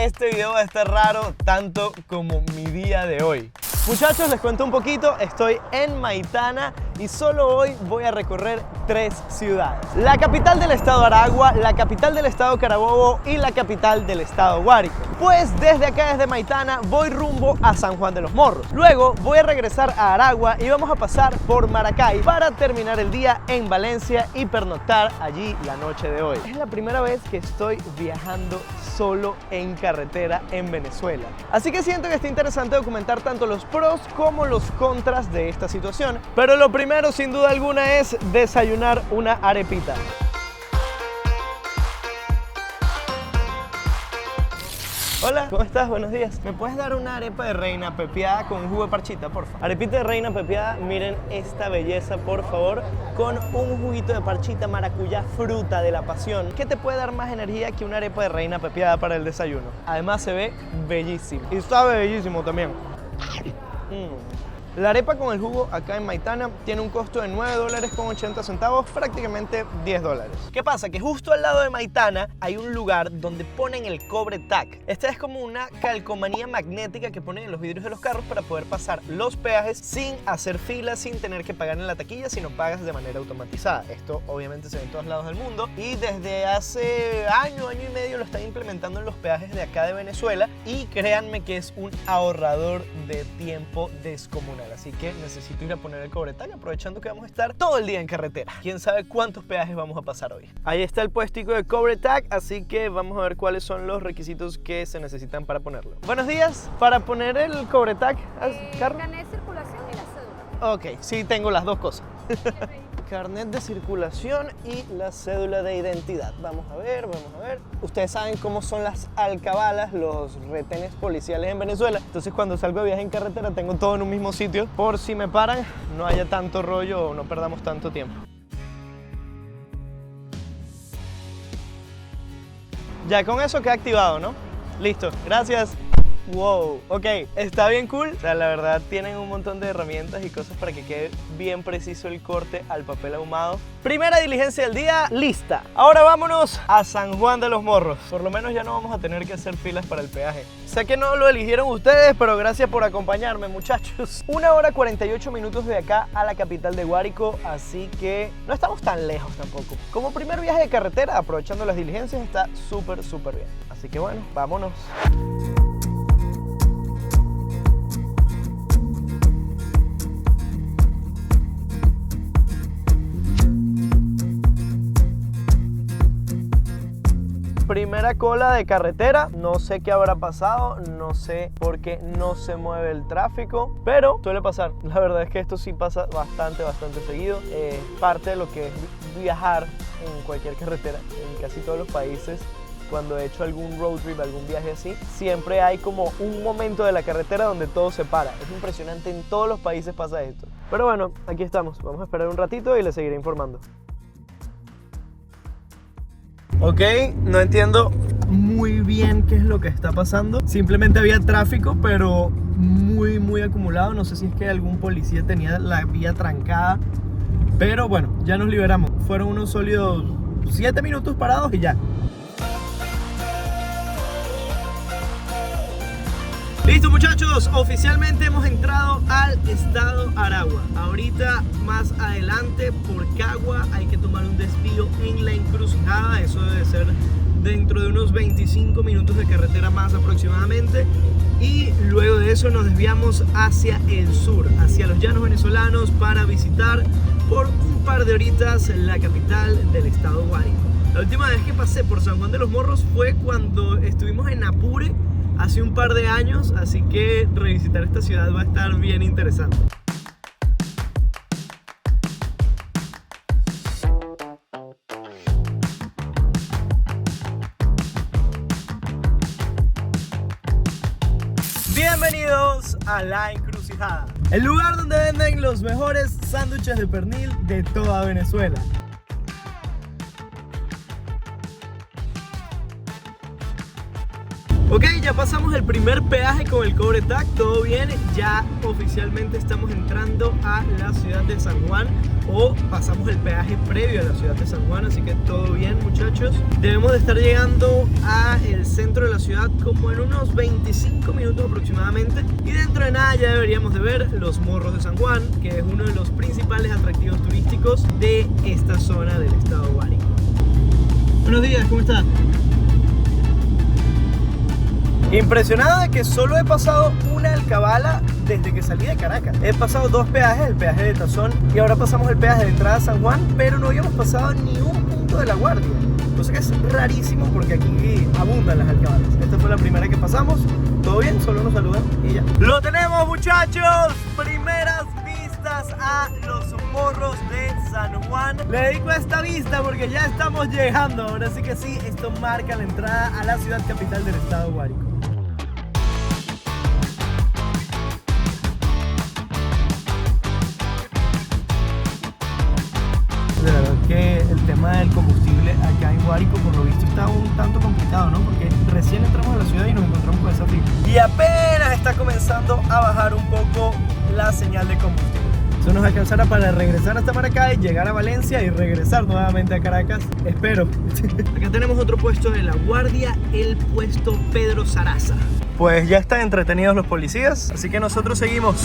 este video va a estar raro tanto como mi día de hoy. Muchachos, les cuento un poquito, estoy en Maitana y solo hoy voy a recorrer 3 ciudades. La capital del estado Aragua, la capital del estado Carabobo y la capital del estado Guárico. Pues desde acá, desde Maitana, voy rumbo a San Juan de los Morros. Luego voy a regresar a Aragua y vamos a pasar por Maracay para terminar el día en Valencia y pernoctar allí la noche de hoy. Es la primera vez que estoy viajando solo en carretera en Venezuela. Así que siento que está interesante documentar tanto los pros como los contras de esta situación. Pero lo primero, sin duda alguna, es desayunar una arepita. Hola, ¿cómo estás? Buenos días. ¿Me puedes dar una arepa de reina pepiada con jugo de parchita, por favor? Arepita de reina pepiada, miren esta belleza, por favor, con un juguito de parchita maracuyá, fruta de la pasión. ¿Qué te puede dar más energía que una arepa de reina pepiada para el desayuno? Además se ve bellísimo y sabe bellísimo también. La arepa con el jugo acá en Maitana tiene un costo de $9.80, prácticamente $10. ¿Qué pasa? Que justo al lado de Maitana hay un lugar donde ponen el cobre tac. Esta es como una calcomanía magnética que ponen en los vidrios de los carros para poder pasar los peajes sin hacer filas, sin tener que pagar en la taquilla, sino pagas de manera automatizada. Esto obviamente se ve en todos lados del mundo y desde hace año y medio lo están implementando en los peajes de acá de Venezuela y créanme que es un ahorrador de tiempo descomunal. Así que necesito ir a poner el cobre tac, aprovechando que vamos a estar todo el día en carretera. Quién sabe cuántos peajes vamos a pasar hoy. Ahí está el puestico de cobre tac, así que vamos a ver cuáles son los requisitos que se necesitan para ponerlo. Buenos días, para poner el cobre tac, carnet de circulación y la cédula. Ok, sí, tengo las dos cosas. Carnet de circulación y la cédula de identidad. Vamos a ver. Ustedes saben cómo son las alcabalas, los retenes policiales en Venezuela. Entonces cuando salgo de viaje en carretera tengo todo en un mismo sitio. Por si me paran, no haya tanto rollo o no perdamos tanto tiempo. Ya con eso queda activado, ¿no? Listo, gracias. Wow, ok, está bien cool. O sea, la verdad tienen un montón de herramientas y cosas para que quede bien preciso el corte al papel ahumado. Primera diligencia del día, lista. Ahora vámonos a San Juan de los Morros. Por lo menos ya no vamos a tener que hacer filas para el peaje. Sé que no lo eligieron ustedes, pero gracias por acompañarme, muchachos. 1 hora 48 minutos de acá a la capital de Guárico, así que no estamos tan lejos tampoco. Como primer viaje de carretera, aprovechando las diligencias, está súper bien. Así que bueno, vámonos. Primera cola de carretera, no sé qué habrá pasado, no sé por qué no se mueve el tráfico, pero suele pasar. La verdad es que esto sí pasa bastante seguido. Parte de lo que es viajar en cualquier carretera, en casi todos los países. Cuando he hecho algún road trip, algún viaje así, siempre hay como un momento de la carretera donde todo se para. Es impresionante, en todos los países pasa esto. Pero bueno, aquí estamos, vamos a esperar un ratito y les seguiré informando. Ok, no entiendo muy bien qué es lo que está pasando. Simplemente había tráfico, pero muy acumulado. No sé si es que algún policía tenía la vía trancada. Pero bueno, ya nos liberamos. Fueron unos sólidos 7 minutos parados y ya. Listo, muchachos, oficialmente hemos entrado al estado Aragua. Ahorita más adelante por Cagua hay que tomar un desvío en la encrucijada. Eso debe ser dentro de unos 25 minutos de carretera más aproximadamente. Y luego de eso nos desviamos hacia el sur, hacia los llanos venezolanos, para visitar por un par de horitas la capital del estado Guárico. La última vez que pasé por San Juan de los Morros fue cuando estuvimos en Apure hace un par de años, así que revisitar esta ciudad va a estar bien interesante. Bienvenidos a La Encrucijada, el lugar donde venden los mejores sándwiches de pernil de toda Venezuela. Ok, ya pasamos el primer peaje con el Cobre Tag, todo bien, ya oficialmente estamos entrando a la ciudad de San Juan, o pasamos el peaje previo a la ciudad de San Juan, así que todo bien, muchachos. Debemos de estar llegando a el centro de la ciudad como en unos 25 minutos aproximadamente, y dentro de nada ya deberíamos de ver los Morros de San Juan, que es uno de los principales atractivos turísticos de esta zona del estado Guárico. Buenos días, ¿cómo estás? Impresionado de que solo he pasado una alcabala desde que salí de Caracas. He pasado dos peajes, el peaje de Tazón y ahora pasamos el peaje de entrada a San Juan, pero no habíamos pasado ni un punto de La Guardia. Cosa que es rarísimo porque aquí abundan las alcabalas. Esta fue la primera que pasamos. Todo bien, solo nos saludan y ya. ¡Lo tenemos, muchachos! Primeras vistas a los Morros de San Juan. Le dedico a esta vista porque ya estamos llegando. Ahora sí que sí, esto marca la entrada a la ciudad capital del estado Guárico. De verdad que el tema del combustible acá en Guárico por lo visto está un tanto complicado, ¿no? Porque recién entramos a la ciudad y nos encontramos con esa fila. Y apenas está comenzando a bajar un poco la señal de combustible. Eso nos alcanzará para regresar hasta Maracay, llegar a Valencia y regresar nuevamente a Caracas. Espero. Acá tenemos otro puesto de La Guardia, el puesto Pedro Saraza. Pues ya están entretenidos los policías, así que nosotros seguimos.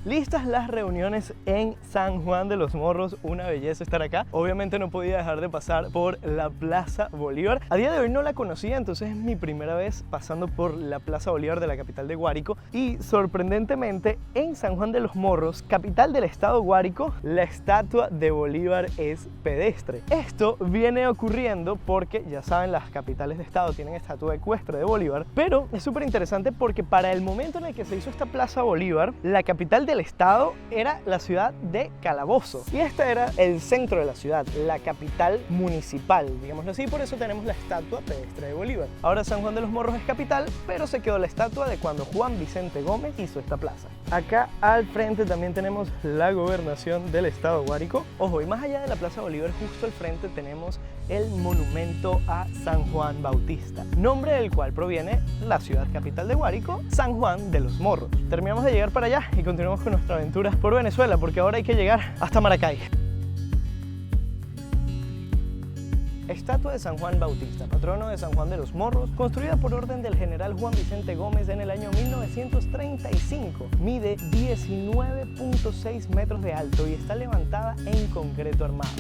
Listas las reuniones en San Juan de los Morros, una belleza estar acá. Obviamente no podía dejar de pasar por la Plaza Bolívar. A día de hoy no la conocía, entonces es mi primera vez pasando por la Plaza Bolívar de la capital de Guárico. Y sorprendentemente en San Juan de los Morros, capital del estado Guárico, la estatua de Bolívar es pedestre. Esto viene ocurriendo porque ya saben, las capitales de estado tienen estatua ecuestre de Bolívar, pero es súper interesante porque para el momento en el que se hizo esta Plaza Bolívar, la capital del estado era la ciudad de Calabozo y este era el centro de la ciudad, la capital municipal, digámoslo así, por eso tenemos la estatua pedestre de Bolívar. Ahora San Juan de los Morros es capital, pero se quedó la estatua de cuando Juan Vicente Gómez hizo esta plaza. Acá al frente también tenemos la gobernación del estado Guárico. Ojo, y más allá de la Plaza Bolívar, justo al frente tenemos el monumento a San Juan Bautista, nombre del cual proviene la ciudad capital de Guárico, San Juan de los Morros. Terminamos de llegar para allá y continuamos con nuestra aventura por Venezuela, porque ahora hay que llegar hasta Maracay. Estatua de San Juan Bautista, patrono de San Juan de los Morros, construida por orden del general Juan Vicente Gómez en el año 1935. Mide 19.6 metros de alto y está levantada en concreto armado.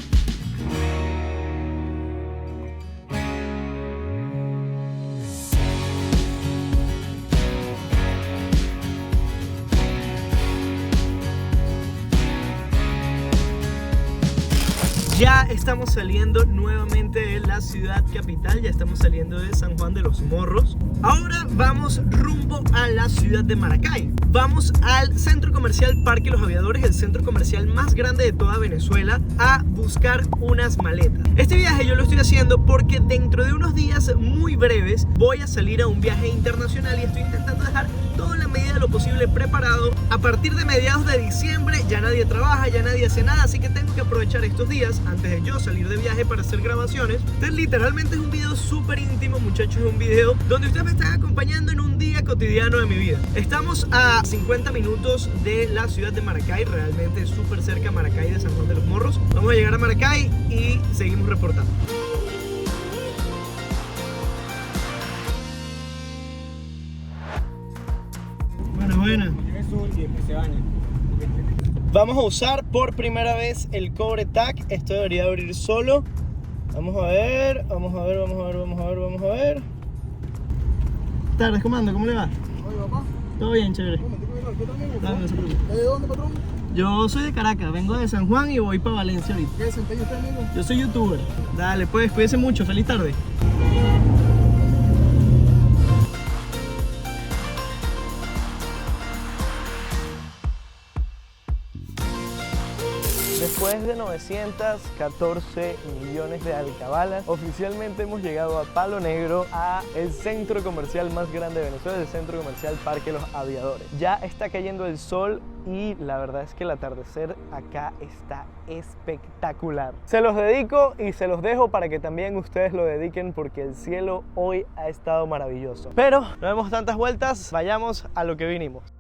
Ya estamos saliendo nuevamente de la ciudad capital, ya estamos saliendo de San Juan de los Morros. Ahora vamos rumbo a la ciudad de Maracay. Vamos al centro comercial Parque Los Aviadores, el centro comercial más grande de toda Venezuela, a buscar unas maletas. Este viaje yo lo estoy haciendo porque dentro de unos días muy breves voy a salir a un viaje internacional y estoy intentando dejar todo en la medida de lo posible preparado. A partir de mediados de diciembre ya nadie trabaja, ya nadie hace nada, así que tengo que aprovechar estos días antes de yo salir de viaje para hacer grabaciones. Entonces literalmente es un video súper íntimo, muchachos, es un video donde ustedes me están acompañando en un día cotidiano de mi vida. Estamos a 50 minutos de la ciudad de Maracay, realmente súper cerca Maracay de San Juan de los Morros. Vamos a llegar a Maracay y seguimos reportando. Buena. Vamos a usar por primera vez el Cobre Tag. Esto debería abrir solo. Vamos a ver. Tardes, comando, ¿cómo le va? Oye, papá. Todo bien, chévere. ¿De dónde, patrón? Yo soy de Caracas, vengo de San Juan y voy para Valencia ahorita. ¿Qué desempeño usted, amigo? Yo soy youtuber. Dale, pues, cuídese mucho. Feliz tarde. Después Después de 914 millones de alcabalas, oficialmente hemos llegado a Palo Negro, a el centro comercial más grande de Venezuela, el centro comercial Parque Los Aviadores. Ya está cayendo el sol y la verdad es que el atardecer acá está espectacular. Se los dedico y se los dejo para que también ustedes lo dediquen, porque el cielo hoy ha estado maravilloso. Pero no demos tantas vueltas, vayamos a lo que vinimos.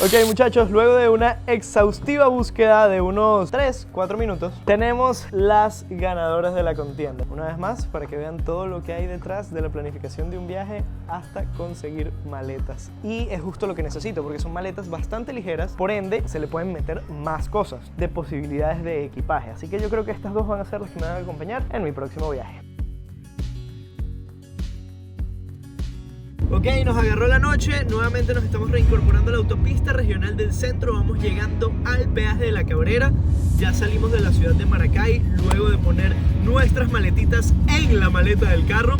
Ok, muchachos, luego de una exhaustiva búsqueda de unos 3-4 minutos, tenemos las ganadoras de la contienda. Una vez más, para que vean todo lo que hay detrás de la planificación de un viaje hasta conseguir maletas. Y es justo lo que necesito, porque son maletas bastante ligeras, por ende se le pueden meter más cosas de posibilidades de equipaje. Así que yo creo que estas dos van a ser las que me van a acompañar en mi próximo viaje. Ok, nos agarró la noche, nuevamente nos estamos reincorporando a la autopista regional del centro, vamos llegando al peaje de La Cabrera, ya salimos de la ciudad de Maracay, luego de poner nuestras maletitas en la maleta del carro,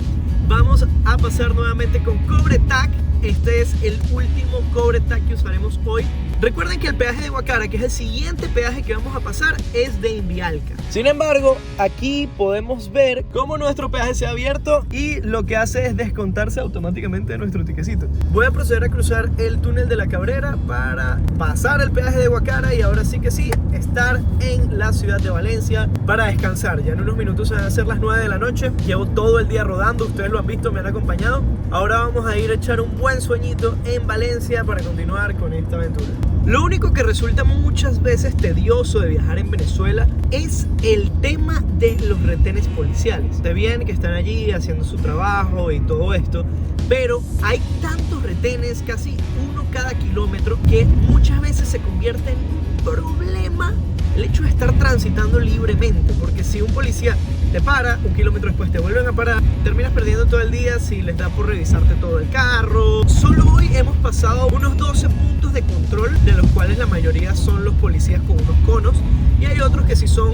vamos a pasar nuevamente con Cobre TAC. Este es el último Cobre TAC que usaremos hoy. Recuerden que el peaje de Guacara, que es el siguiente peaje que vamos a pasar, es de Invialca. Sin embargo, aquí podemos ver cómo nuestro peaje se ha abierto y lo que hace es descontarse automáticamente de nuestro tiquecito. Voy a proceder a cruzar el túnel de La Cabrera para pasar el peaje de Guacara y ahora sí que sí, estar en la ciudad de Valencia para descansar. Ya en unos minutos se van a hacer las 9 de la noche. Llevo todo el día rodando, ustedes lo han visto, me han acompañado. Ahora vamos a ir a echar un buen sueñito en Valencia para continuar con esta aventura. Lo único que resulta muchas veces tedioso de viajar en Venezuela es el tema de los retenes policiales. Está bien que están allí haciendo su trabajo y todo esto, pero hay tantos retenes, casi uno cada kilómetro, que muchas veces se convierte en un problema el hecho de estar transitando libremente, porque si un policía te para, un kilómetro después te vuelven a parar, terminas perdiendo todo el día si les da por revisarte todo el carro. Solo hoy hemos pasado unos 12 puntos de control, de los cuales la mayoría son los policías con unos conos, y hay otros que sí son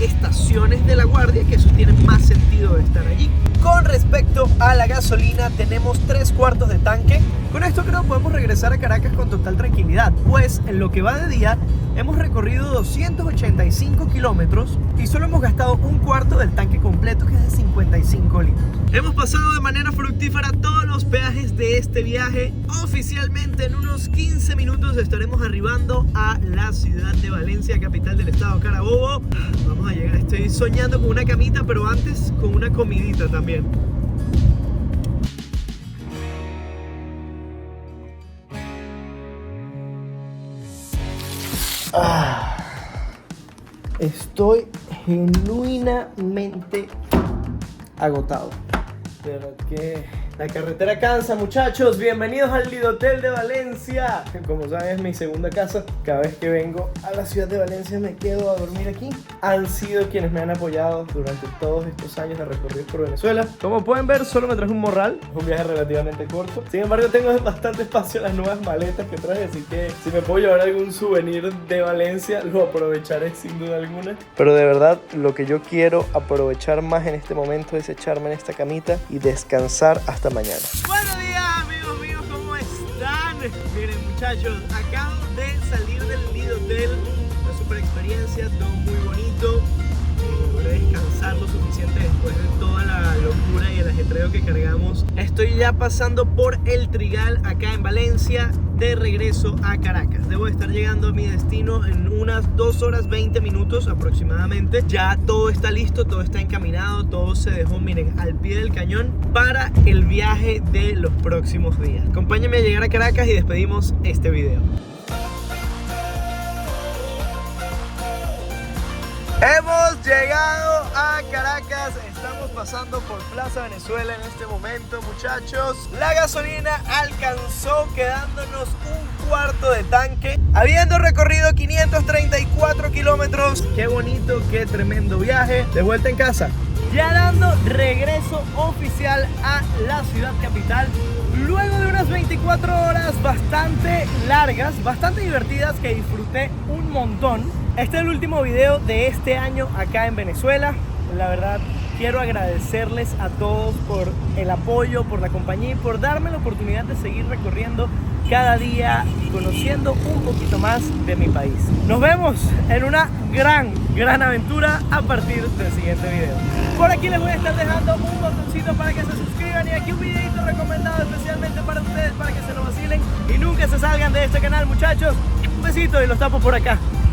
estaciones de la guardia, que esos tienen más sentido de estar allí. Con respecto a la gasolina, tenemos 3/4 de tanque. Con esto creo que podemos regresar a Caracas con total tranquilidad, pues en lo que va de día hemos recorrido 285 kilómetros y solo hemos gastado 1/4 del tanque completo, que es de 55 litros. Hemos pasado de manera fructífera todos los peajes de este viaje. Oficialmente en unos 15 minutos estaremos arribando a la ciudad de Valencia, capital del estado Carabobo. Vamos a llegar, estoy soñando con una camita, pero antes con una comidita también. Estoy genuinamente agotado. De verdad que la carretera cansa, muchachos. Bienvenidos al Lidotel de Valencia. Como saben, es mi segunda casa. Cada vez que vengo a la ciudad de Valencia me quedo a dormir aquí. Han sido quienes me han apoyado durante todos estos años de recorrido por Venezuela. Como pueden ver, solo me traje un morral. Es un viaje relativamente corto. Sin embargo, tengo bastante espacio en las nuevas maletas que traje, así que si me puedo llevar algún souvenir de Valencia, lo aprovecharé sin duda alguna. Pero de verdad, lo que yo quiero aprovechar más en este momento es echarme en esta camita y descansar hasta mañana. Buenos días, amigos míos, ¿cómo están? Miren, muchachos, acabo de salir del Lidotel. Una super experiencia, todo muy bonito. Logré descansar lo suficiente después de toda la locura y el ajetreo que cargamos. Estoy ya pasando por el Trigal acá en Valencia, de regreso a Caracas. Debo estar llegando a mi destino en unas 2 horas 20 minutos aproximadamente. Ya todo está listo, todo está encaminado, todo se dejó, miren, al pie del cañón para el viaje de los próximos días. Acompáñenme a llegar a Caracas y despedimos este video. Hemos llegado a Caracas, estamos pasando por Plaza Venezuela en este momento, muchachos. La gasolina alcanzó quedándonos 1/4 de tanque, habiendo recorrido 534 kilómetros. Qué bonito, qué tremendo viaje. De vuelta en casa, ya dando regreso oficial a la ciudad capital. Luego de unas 24 horas bastante largas, bastante divertidas, que disfruté un montón. Este es el último video de este año acá en Venezuela. La verdad, quiero agradecerles a todos por el apoyo, por la compañía y por darme la oportunidad de seguir recorriendo cada día conociendo un poquito más de mi país. Nos vemos en una gran aventura a partir del siguiente video. Por aquí les voy a estar dejando un botoncito para que se suscriban y aquí un videito recomendado especialmente para ustedes, para que se lo vacilen y nunca se salgan de este canal, muchachos. Un besito y los tapo por acá.